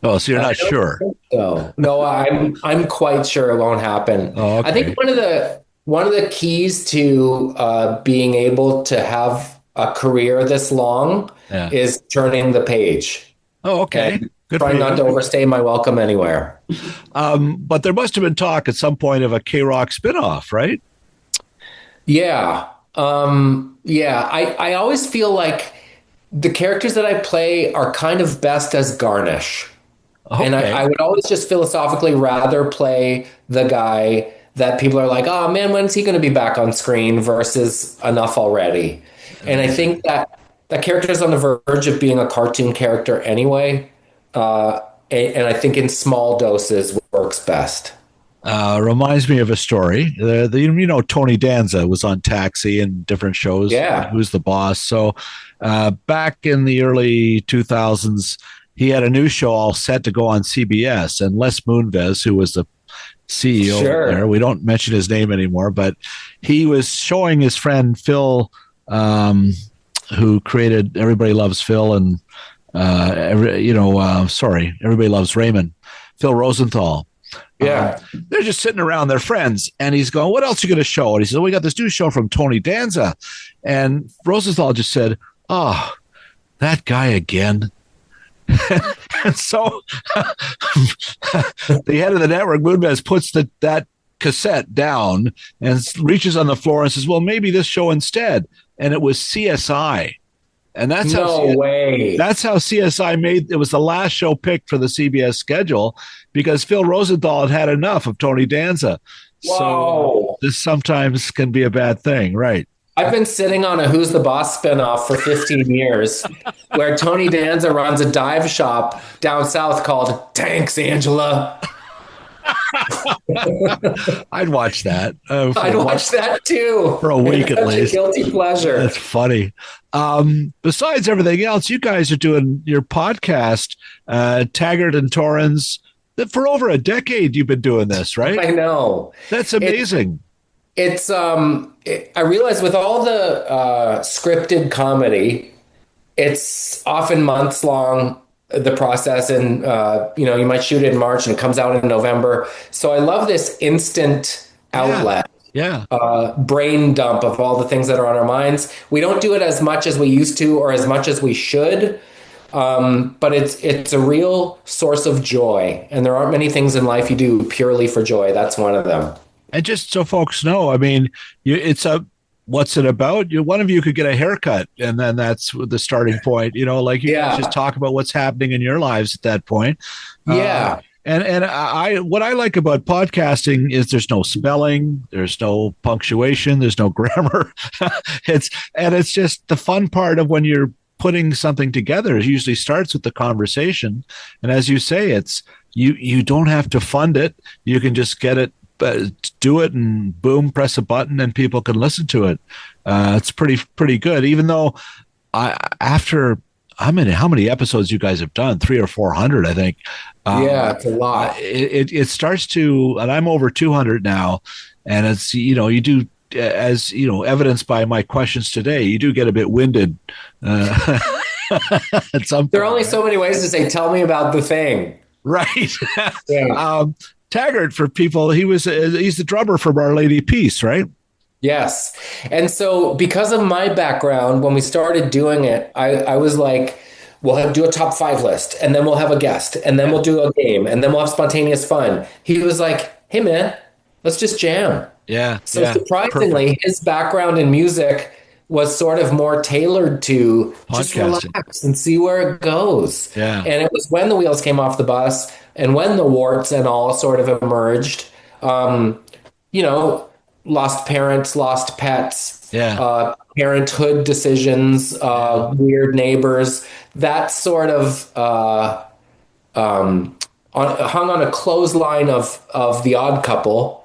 Oh, so you're not sure? So no, I'm quite sure it won't happen. Oh, okay. I think one of the keys to being able to have a career this long is turning the page. Oh, okay. Good. Trying not to overstay my welcome anywhere. But there must have been talk at some point of a J-Roc spinoff, right? Yeah. I always feel like the characters that I play are kind of best as garnish. Okay. And I would always just philosophically rather play the guy that people are like, oh man, when's he going to be back on screen versus enough already? And I think that character is on the verge of being a cartoon character anyway. And I think in small doses works best. Reminds me of a story. Tony Danza was on Taxi and different shows. Yeah. Who's the Boss? So back in the early 2000s, he had a new show all set to go on CBS. And Les Moonves, who was the CEO there, we don't mention his name anymore, but he was showing his friend Phil, who created Everybody Loves Phil and Everybody Loves Raymond, Phil Rosenthal. Yeah. They're just sitting around, their friends, and he's going, what else are you going to show? And he says, we got this new show from Tony Danza. And Rosenthal just said, oh, that guy again. And so the head of the network, Moonves, puts that cassette down and reaches on the floor and says, well, maybe this show instead. And it was CSI. And that's that's how CSI made it. Was the last show picked for the CBS schedule because Phil Rosenthal had enough of Tony Danza. Whoa. So this sometimes can be a bad thing, right? I've been sitting on a Who's the Boss spinoff for 15 years where Tony Danza runs a dive shop down south called Tanks Angela. I'd watch that. I'd watch that too. For a week at least. A guilty pleasure. That's funny. Besides everything else, you guys are doing your podcast, Taggart and Torrens. For over a decade, you've been doing this, right? I know. That's amazing. I realize with all the scripted comedy, it's often months long, the process, and you might shoot it in March and it comes out in November. So I love this instant outlet. Yeah. Brain dump of all the things that are on our minds. We don't do it as much as we used to or as much as we should. But it's a real source of joy, and there aren't many things in life you do purely for joy. That's one of them. And just so folks know, I mean, what's it about? One of you could get a haircut, and then that's the starting point. You just talk about what's happening in your lives at that point. Yeah. And what I like about podcasting is there's no spelling, there's no punctuation, there's no grammar. It's just the fun part of when you're putting something together. It usually starts with the conversation, and as you say, it's you don't have to fund it. You can just get it, do it, and boom, press a button, and people can listen to it. It's pretty good. Even though after how many episodes you guys have done? 300 or 400, I think. Yeah, it's a lot. It starts to, and I'm over 200 now, and it's you do. As evidenced by my questions today, you do get a bit winded. At some point, there are only so many ways to say, tell me about the thing. Right. Yeah. Taggart, for people, he's the drummer from Our Lady Peace, right? Yes. And so because of my background, when we started doing it, I was like, we'll do a top 5 list, and then we'll have a guest, and then we'll do a game, and then we'll have spontaneous fun. He was like, hey man, let's just jam. Yeah. So surprisingly, his background in music was sort of more tailored to just relax and see where it goes. Yeah. And it was when the wheels came off the bus and when the warts and all sort of emerged, lost parents, lost pets, parenthood decisions, weird neighbors, that sort of hung on a clothesline of The Odd Couple.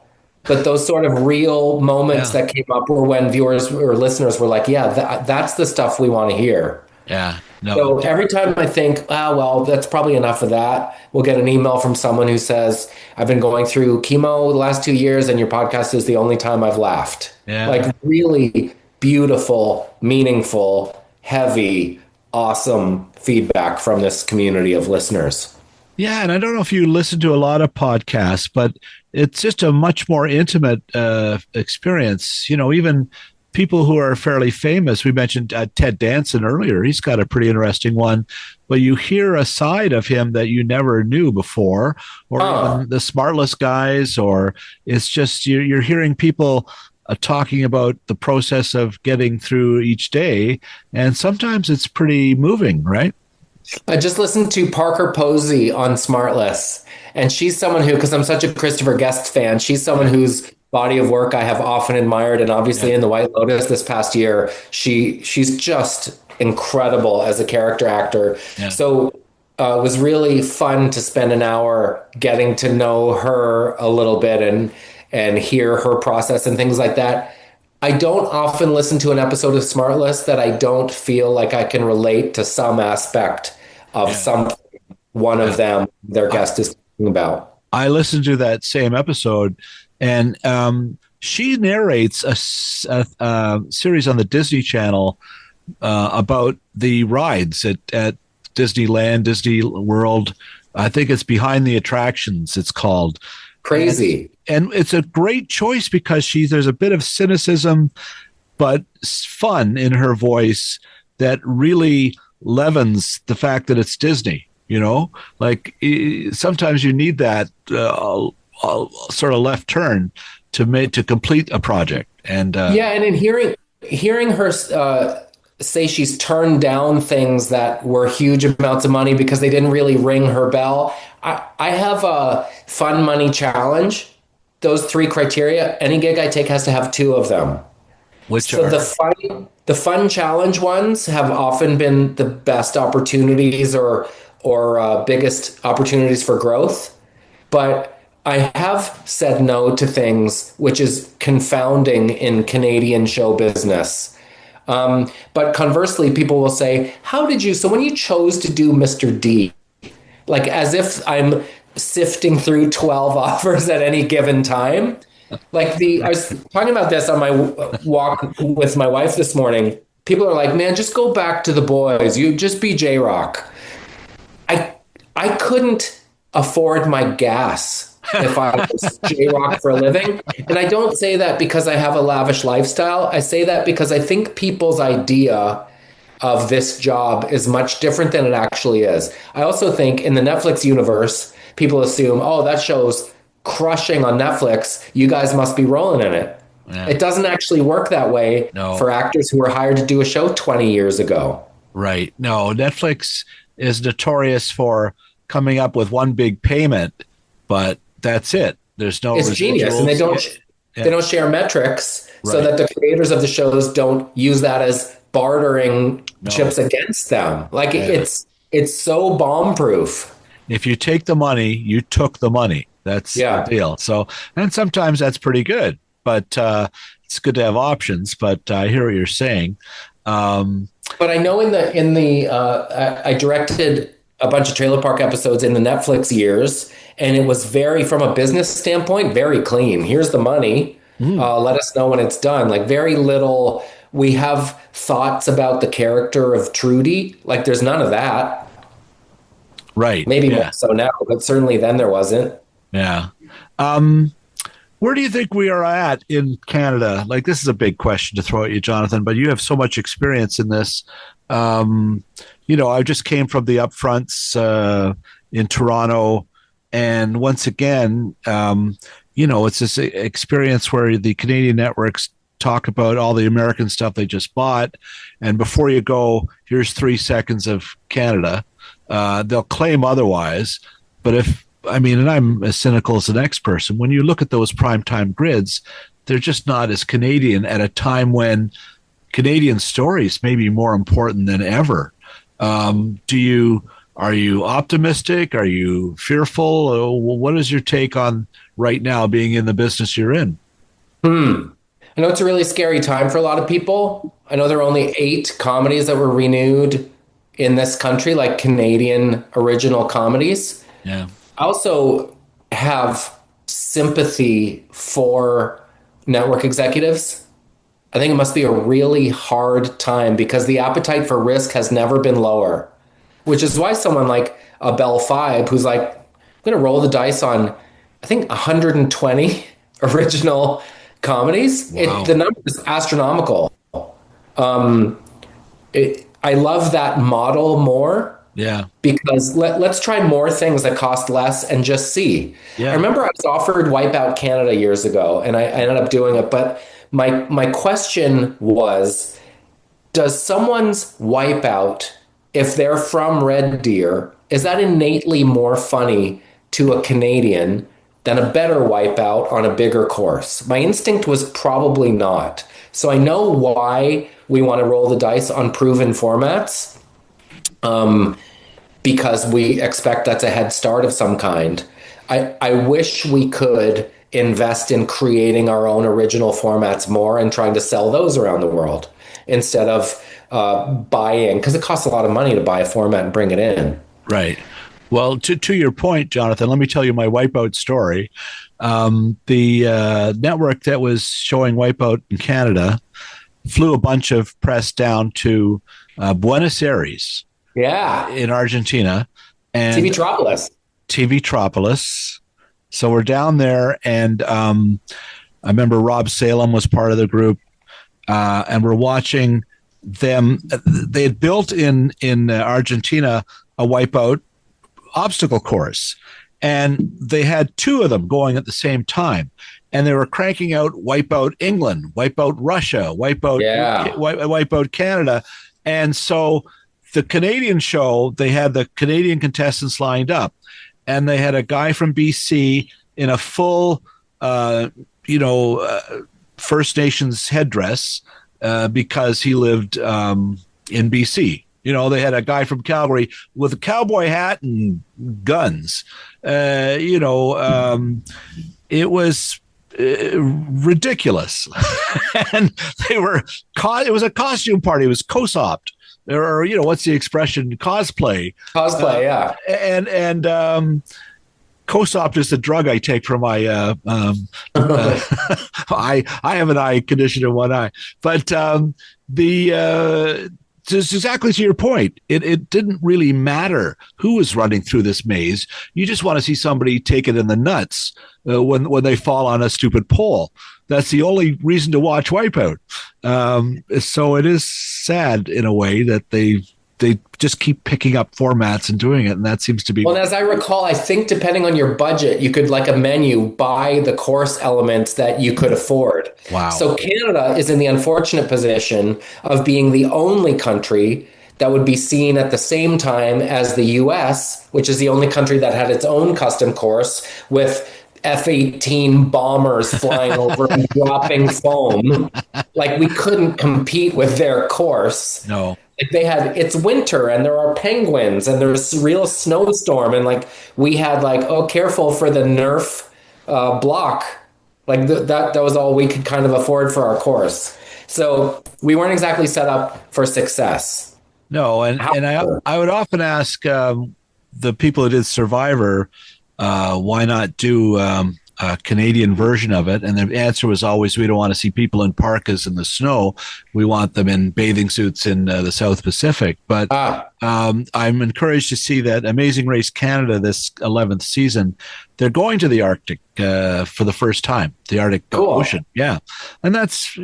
But those sort of real moments that came up were when viewers or listeners were like, yeah, that's the stuff we want to hear. Yeah. No. So every time I think, well, that's probably enough of that, we'll get an email from someone who says, I've been going through chemo the last 2 years and your podcast is the only time I've laughed. Yeah. Like really beautiful, meaningful, heavy, awesome feedback from this community of listeners. Yeah, and I don't know if you listen to a lot of podcasts, but it's just a much more intimate experience. Even people who are fairly famous. We mentioned Ted Danson earlier. He's got a pretty interesting one, but you hear a side of him that you never knew before, or even the Smartless guys, or it's just you're hearing people talking about the process of getting through each day, and sometimes it's pretty moving, right? I just listened to Parker Posey on Smartless, and she's someone who, because I'm such a Christopher Guest fan, she's someone whose body of work I have often admired, and obviously in The White Lotus this past year, she's just incredible as a character actor. Yeah. So it was really fun to spend an hour getting to know her a little bit and hear her process and things like that. I don't often listen to an episode of Smartless that I don't feel like I can relate to some aspect of something one of them, their guest, is talking about. I listened to that same episode, and she narrates a series on the Disney Channel about the rides at Disneyland, Disney World. I think it's Behind the Attractions, it's called. Crazy. And it's a great choice because there's a bit of cynicism, but fun in her voice that really leavens the fact that it's Disney, Like sometimes you need that sort of left turn to complete a project. And and in hearing her say she's turned down things that were huge amounts of money because they didn't really ring her bell. I have a fun money challenge. Those 3 criteria, any gig I take has to have 2 of them. Which are the fun challenge ones have often been the best opportunities or biggest opportunities for growth. But I have said no to things which is confounding in Canadian show business. But conversely, people will say, so when you chose to do Mr. D, like as if I'm sifting through 12 offers at any given time. Like I was talking about this on my walk with my wife this morning. People are like, man, just go back to The Boys. You just be J-Roc. I couldn't afford my gas if I was J-Roc for a living. And I don't say that because I have a lavish lifestyle. I say that because I think people's idea of this job is much different than it actually is. I also think in the Netflix universe, people assume, that show's crushing on Netflix. You guys must be rolling in it. Yeah. It doesn't actually work that way for actors who were hired to do a show 20 years ago. Right. No, Netflix is notorious for coming up with one big payment, but that's it. There's no It's genius, and they don't share metrics so that the creators of the shows don't use that as bartering chips against them. Like it's so bomb-proof. If you take the money, you took the money. That's the deal. So, and sometimes that's pretty good, but it's good to have options. But I hear what you're saying. But I know I directed a bunch of Trailer Park episodes in the Netflix years, and it was from a business standpoint, very clean. Here's the money. Let us know when it's done. Like very little. We have thoughts about the character of Trudy. Like there's none of that. Right. Maybe more so now, but certainly then there wasn't. Yeah. Where do you think we are at in Canada? Like, this is a big question to throw at you, Jonathan, but you have so much experience in this. I just came from the upfronts in Toronto. And once again, it's this experience where the Canadian networks talk about all the American stuff they just bought. And before you go, here's 3 seconds of Canada. They'll claim otherwise. But and I'm as cynical as the next person, when you look at those primetime grids, they're just not as Canadian at a time when Canadian stories may be more important than ever. Are you optimistic? Are you fearful? What is your take on right now being in the business you're in? I know it's a really scary time for a lot of people. I know there are only 8 comedies that were renewed in this country, like Canadian original comedies. Yeah. I also have sympathy for network executives. I think it must be a really hard time because the appetite for risk has never been lower, which is why someone like a Bell Fibe, who's like, I'm going to roll the dice on, I think, 120 original comedies. Wow. The number is astronomical. I love that model more. Yeah. Because let's try more things that cost less and just see. Yeah. I remember I was offered Wipeout Canada years ago, and I ended up doing it. But my question was, does someone's Wipeout, if they're from Red Deer, is that innately more funny to a Canadian than a better Wipeout on a bigger course? My instinct was probably not. So I know why we want to roll the dice on proven formats. Because we expect that's a head start of some kind. I wish we could invest in creating our own original formats more and trying to sell those around the world instead of buying, because it costs a lot of money to buy a format and bring it in. Right. Well, to your point, Jonathan, let me tell you my Wipeout story. The network that was showing Wipeout in Canada flew a bunch of press down to Buenos Aires. Yeah. In Argentina. And TV Tropolis. So we're down there, and I remember Rob Salem was part of the group, and we're watching them. They had built in Argentina a Wipeout obstacle course, And they had two of them going at the same time. And they were cranking out Wipeout England, Wipeout Russia, Wipeout Canada. And so the Canadian show, they had the Canadian contestants lined up. And they had a guy from BC in a full, First Nations headdress because he lived in BC. They had a guy from Calgary with a cowboy hat and guns. It was ridiculous. And it was a costume party. It was co-opt. Or, what's the expression? Cosplay. Yeah. And co-opt is the drug I take for my, I have an eye condition in one eye. But just exactly to your point, it didn't really matter who was running through this maze. You just want to see somebody take it in the nuts when they fall on a stupid pole. That's the only reason to watch Wipeout. So it is sad in a way that they just keep picking up formats and doing it, and that seems to be. Well, as I recall, I think depending on your budget, you could, like a menu, buy the course elements that you could afford. Wow. So Canada is in the unfortunate position of being the only country that would be seen at the same time as the US, which is the only country that had its own custom course with F-18 bombers flying over and dropping foam. Like, we couldn't compete with their course. No. Like, it's winter and there are penguins and there's real snowstorm, and like we had careful for the Nerf block. Like that was all we could kind of afford for our course. So we weren't exactly set up for success. No, and I would often ask the people who did Survivor, why not do a Canadian version of it? And the answer was always, we don't want to see people in parkas in the snow. We want them in bathing suits in the South Pacific. But I'm encouraged to see that Amazing Race Canada, this 11th season, they're going to the Arctic for the first time, the Arctic Ocean. Yeah. And that's,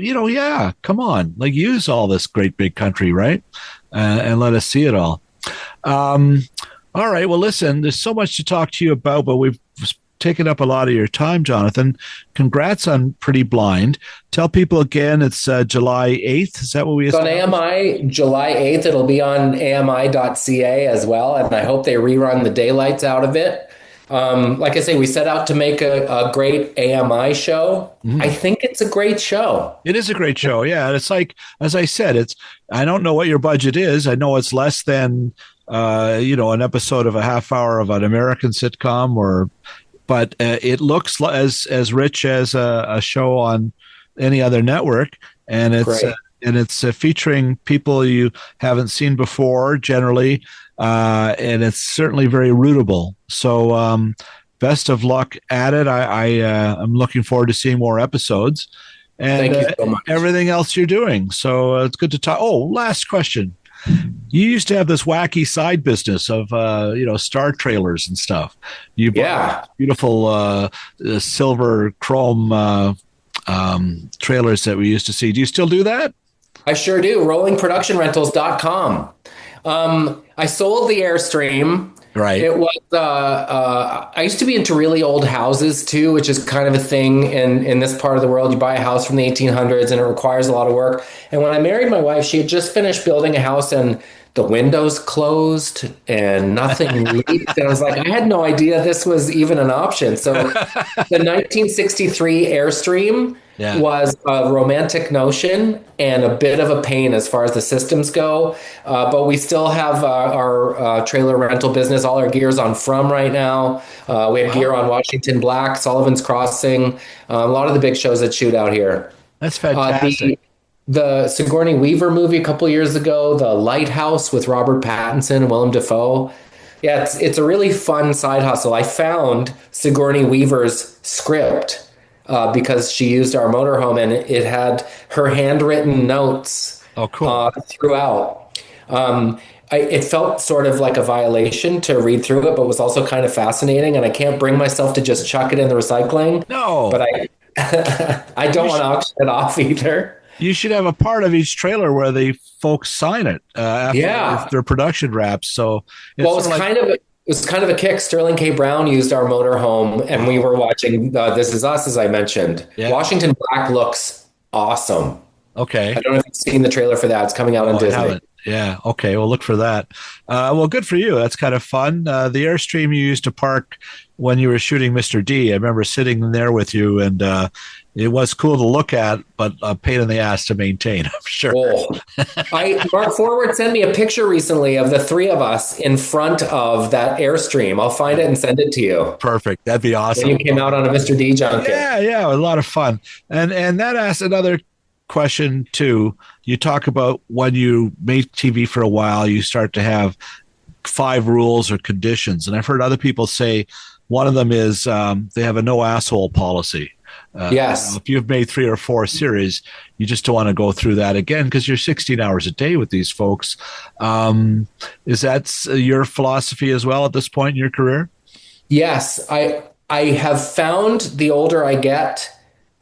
come on, use all this great big country, right? And let us see it all. All right. Well, listen, there's so much to talk to you about, but we've taken up a lot of your time, Jonathan. Congrats on Pretty Blind. Tell people again, it's July 8th. Is that what we established? On AMI, July 8th. It'll be on AMI.ca as well, and I hope they rerun the daylights out of it. Like I say, we set out to make a great AMI show. Mm-hmm. I think it's a great show. It is a great show, yeah. And it's like, as I said, I don't know what your budget is. I know it's less than an episode of a half hour of an American sitcom, but it looks as rich as a show on any other network, and it's featuring people you haven't seen before generally, and it's certainly very rootable. So best of luck at it. I'm looking forward to seeing more episodes, and thank you so much. Everything else you're doing. So it's good to talk. Oh, last question. You used to have this wacky side business of, star trailers and stuff. You bought beautiful silver chrome trailers that we used to see. Do you still do that? I sure do. RollingProductionRentals.com. I sold the Airstream. Right. It was, I used to be into really old houses too, which is kind of a thing in this part of the world. You buy a house from the 1800s and it requires a lot of work. And when I married my wife, she had just finished building a house and the windows closed and nothing leaked. And I was like, I had no idea this was even an option. So the 1963 Airstream was a romantic notion and a bit of a pain as far as the systems go. But we still have our trailer rental business. All our gear's on From right now. We have gear on Washington Black, Sullivan's Crossing, a lot of the big shows that shoot out here. That's fantastic. The Sigourney Weaver movie a couple years ago, The Lighthouse with Robert Pattinson and Willem Dafoe. Yeah, it's a really fun side hustle. I found Sigourney Weaver's script because she used our motorhome and it had her handwritten notes throughout. It felt sort of like a violation to read through it, but was also kind of fascinating. And I can't bring myself to just chuck it in the recycling. No. But I don't want to auction it off either. You should have a part of each trailer where the folks sign it after their production wraps. So it was kind of a kick. Sterling K. Brown used our motorhome, and we were watching This Is Us, as I mentioned. Yeah. Washington Black looks awesome. Okay. I don't know if you've seen the trailer for that. It's coming out on Disney. I haven't. Yeah. Okay. We'll look for that. Well, good for you. That's kind of fun. The Airstream you used to park when you were shooting Mr. D, I remember sitting there with you, and it was cool to look at, but a pain in the ass to maintain, I'm sure. Mark Forward sent me a picture recently of the three of us in front of that Airstream. I'll find it and send it to you. Perfect. That'd be awesome. When you came out on a Mr. D junket. Yeah, it was a lot of fun. And that asks another question too. You talk about when you make TV for a while, you start to have 5 rules or conditions. And I've heard other people say one of them is they have a no asshole policy. Yes. If you've made 3 or 4 series, you just don't want to go through that again because you're 16 hours a day with these folks. Is that your philosophy as well at this point in your career? Yes. I have found the older I get,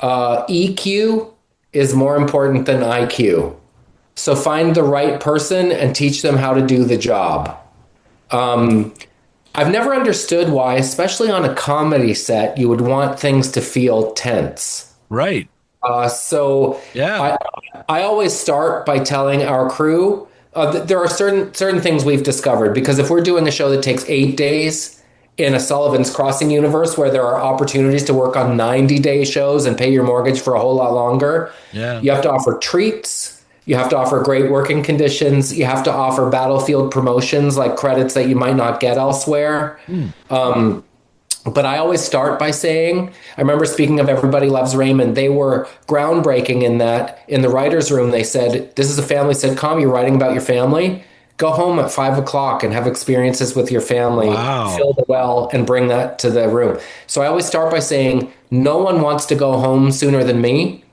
EQ is more important than IQ. So find the right person and teach them how to do the job. I've never understood why, especially on a comedy set, you would want things to feel tense. Right. I always start by telling our crew there are certain things we've discovered, because if we're doing a show that takes 8 days in a Sullivan's Crossing universe where there are opportunities to work on 90-day shows and pay your mortgage for a whole lot longer, you have to offer treats. You have to offer great working conditions. You have to offer battlefield promotions, like credits that you might not get elsewhere. But I always start by saying, I remember speaking of Everybody Loves Raymond, they were groundbreaking in that in the writer's room. They said, this is a family sitcom. You're writing about your family. Go home at 5 o'clock and have experiences with your family. Wow. Fill the well and bring that to the room. So I always start by saying, no one wants to go home sooner than me.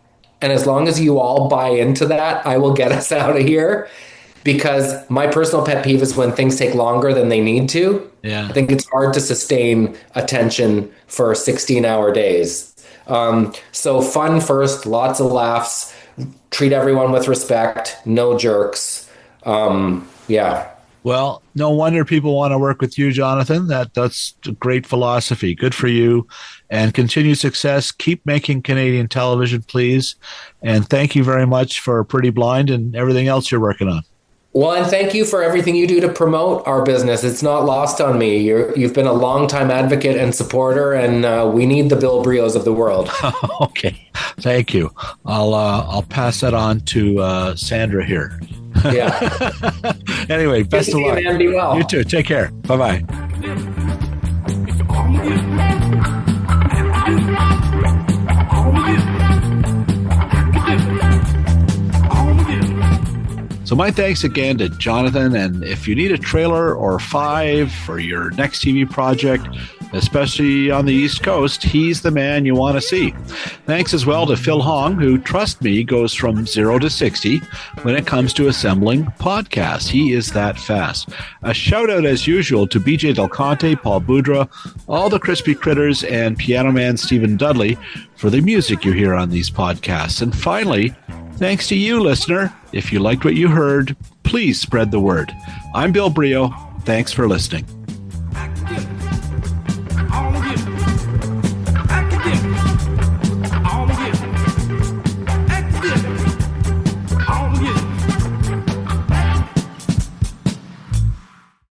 And as long as you all buy into that, I will get us out of here. Because my personal pet peeve is when things take longer than they need to. Yeah. I think it's hard to sustain attention for 16-hour days. So fun first, lots of laughs, treat everyone with respect, no jerks. Yeah. Well, no wonder people want to work with you, Jonathan. That's a great philosophy. Good for you. And continued success. Keep making Canadian television, please. And thank you very much for Pretty Blind and everything else you're working on. Well, and thank you for everything you do to promote our business. It's not lost on me. You've been a longtime advocate and supporter, and we need the Bill Brios of the world. Okay. Thank you. I'll pass that on to Sandra here. Yeah. Anyway, best of luck. Man, be well. You too. Take care. Bye-bye. So my thanks again to Jonathan, and if you need a trailer or 5 for your next TV project, especially on the East Coast, he's the man you want to see. Thanks as well to Phil Hong, who, trust me, goes from 0 to 60 when it comes to assembling podcasts. He is that fast. A shout out as usual to BJ Del Conte, Paul Boudreau, all the Crispy Critters, and piano man Stephen Dudley for the music you hear on these podcasts. And finally, thanks to you, listener. If you liked what you heard, please spread the word. I'm Bill Brio. Thanks for listening.